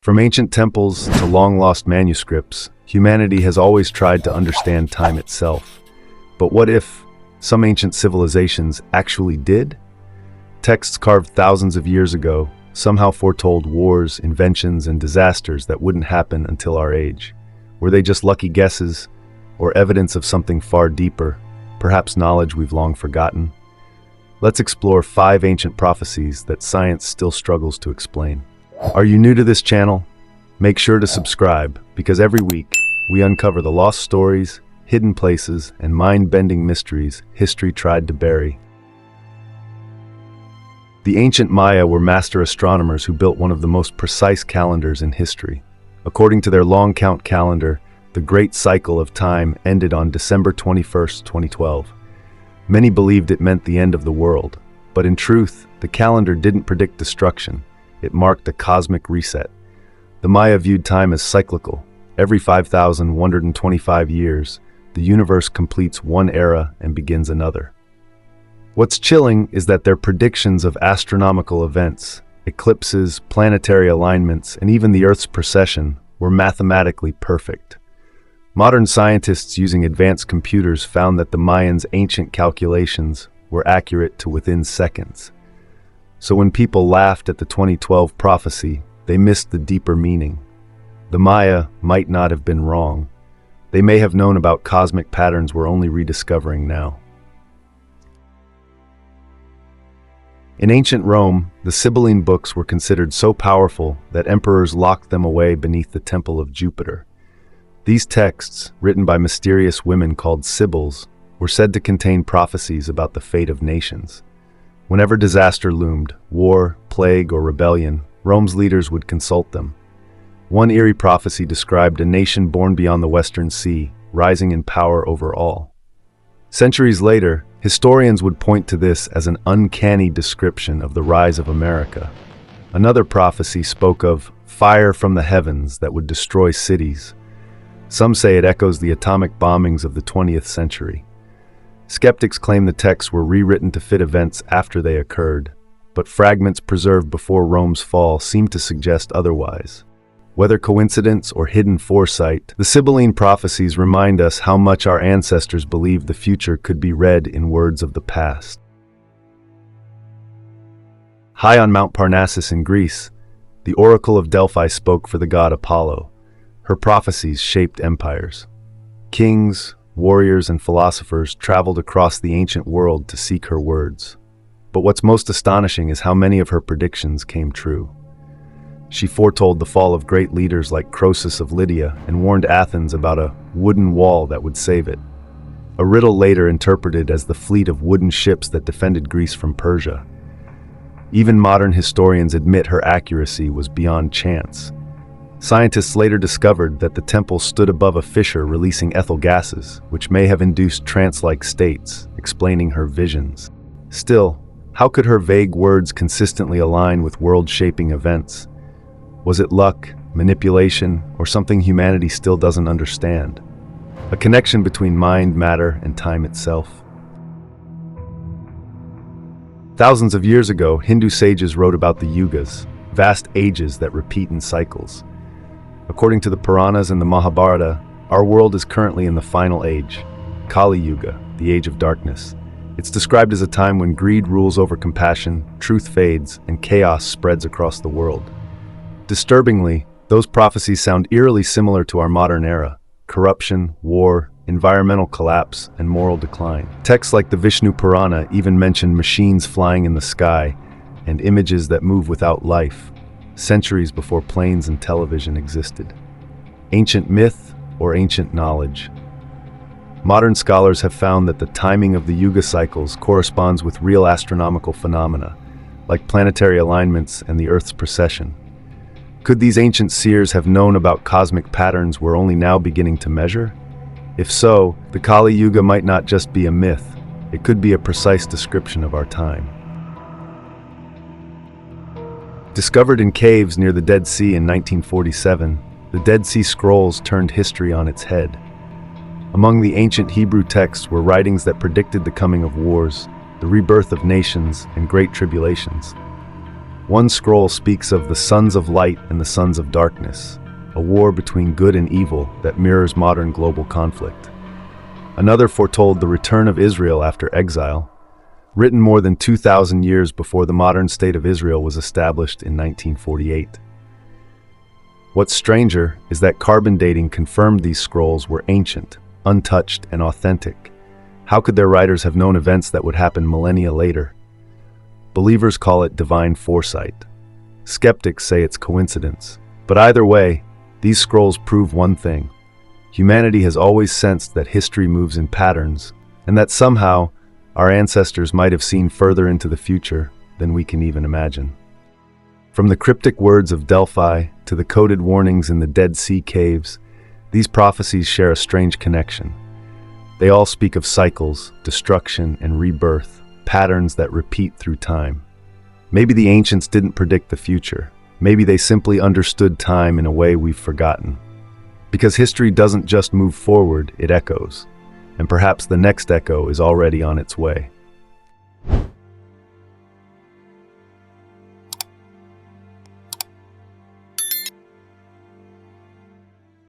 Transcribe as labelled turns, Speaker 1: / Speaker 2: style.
Speaker 1: From ancient temples to long-lost manuscripts, humanity has always tried to understand time itself. But what if some ancient civilizations actually did? Texts carved thousands of years ago somehow foretold wars, inventions, and disasters that wouldn't happen until our age. Were they just lucky guesses, or evidence of something far deeper, perhaps knowledge we've long forgotten? Let's explore 5 ancient prophecies that science still struggles to explain. Are you new to this channel? Make sure to subscribe, because every week we uncover the lost stories, hidden places, and mind-bending mysteries history tried to bury. The ancient Maya were master astronomers who built one of the most precise calendars in history. According to their long count calendar, the great cycle of time ended on December 21st, 2012. Many believed it meant the end of the world, but in truth, the calendar didn't predict destruction. It marked a cosmic reset. The Maya viewed time as cyclical. Every 5,125 years, the universe completes one era and begins another. What's chilling is that their predictions of astronomical events, eclipses, planetary alignments, and even the Earth's precession were mathematically perfect. Modern scientists using advanced computers found that the Mayans' ancient calculations were accurate to within seconds. So when people laughed at the 2012 prophecy, they missed the deeper meaning. The Maya might not have been wrong. They may have known about cosmic patterns we're only rediscovering now. In ancient Rome, the Sibylline books were considered so powerful that emperors locked them away beneath the temple of Jupiter. These texts, written by mysterious women called Sibyls, were said to contain prophecies about the fate of nations. Whenever disaster loomed, war, plague, or rebellion, Rome's leaders would consult them. One eerie prophecy described a nation born beyond the Western Sea, rising in power over all. Centuries later, historians would point to this as an uncanny description of the rise of America. Another prophecy spoke of fire from the heavens that would destroy cities. Some say it echoes the atomic bombings of the 20th century. Skeptics claim the texts were rewritten to fit events after they occurred, but fragments preserved before Rome's fall seem to suggest otherwise. Whether coincidence or hidden foresight, the Sibylline prophecies remind us how much our ancestors believed the future could be read in words of the past. High on Mount Parnassus in Greece, the Oracle of Delphi spoke for the god Apollo. Her prophecies shaped empires. Kings, warriors, and philosophers traveled across the ancient world to seek her words. But what's most astonishing is how many of her predictions came true. She foretold the fall of great leaders like Croesus of Lydia and warned Athens about a wooden wall that would save it. A riddle later interpreted as the fleet of wooden ships that defended Greece from Persia. Even modern historians admit her accuracy was beyond chance. Scientists later discovered that the temple stood above a fissure releasing ethyl gases, which may have induced trance-like states, explaining her visions. Still, how could her vague words consistently align with world-shaping events? Was it luck, manipulation, or something humanity still doesn't understand? A connection between mind, matter, and time itself. Thousands of years ago, Hindu sages wrote about the Yugas, vast ages that repeat in cycles. According to the Puranas and the Mahabharata, our world is currently in the final age, Kali Yuga, the age of darkness. It's described as a time when greed rules over compassion, truth fades, and chaos spreads across the world. Disturbingly, those prophecies sound eerily similar to our modern era: corruption, war, environmental collapse, and moral decline. Texts like the Vishnu Purana even mention machines flying in the sky and images that move without life, centuries before planes and television existed. Ancient myth or ancient knowledge? Modern scholars have found that the timing of the Yuga cycles corresponds with real astronomical phenomena, like planetary alignments and the Earth's precession. Could these ancient seers have known about cosmic patterns we're only now beginning to measure? If so, the Kali Yuga might not just be a myth, it could be a precise description of our time. Discovered in caves near the Dead Sea in 1947, the Dead Sea Scrolls turned history on its head. Among the ancient Hebrew texts were writings that predicted the coming of wars, the rebirth of nations, and great tribulations. One scroll speaks of the sons of light and the sons of darkness, a war between good and evil that mirrors modern global conflict. Another foretold the return of Israel after exile, written more than 2,000 years before the modern state of Israel was established in 1948. What's stranger is that carbon dating confirmed these scrolls were ancient, untouched, and authentic. How could their writers have known events that would happen millennia later? Believers call it divine foresight. Skeptics say it's coincidence. But either way, these scrolls prove one thing. Humanity has always sensed that history moves in patterns, and that somehow our ancestors might have seen further into the future than we can even imagine. From the cryptic words of Delphi to the coded warnings in the Dead Sea caves, these prophecies share a strange connection. They all speak of cycles, destruction, and rebirth, patterns that repeat through time. Maybe the ancients didn't predict the future. Maybe they simply understood time in a way we've forgotten. Because history doesn't just move forward, it echoes. And perhaps the next echo is already on its way.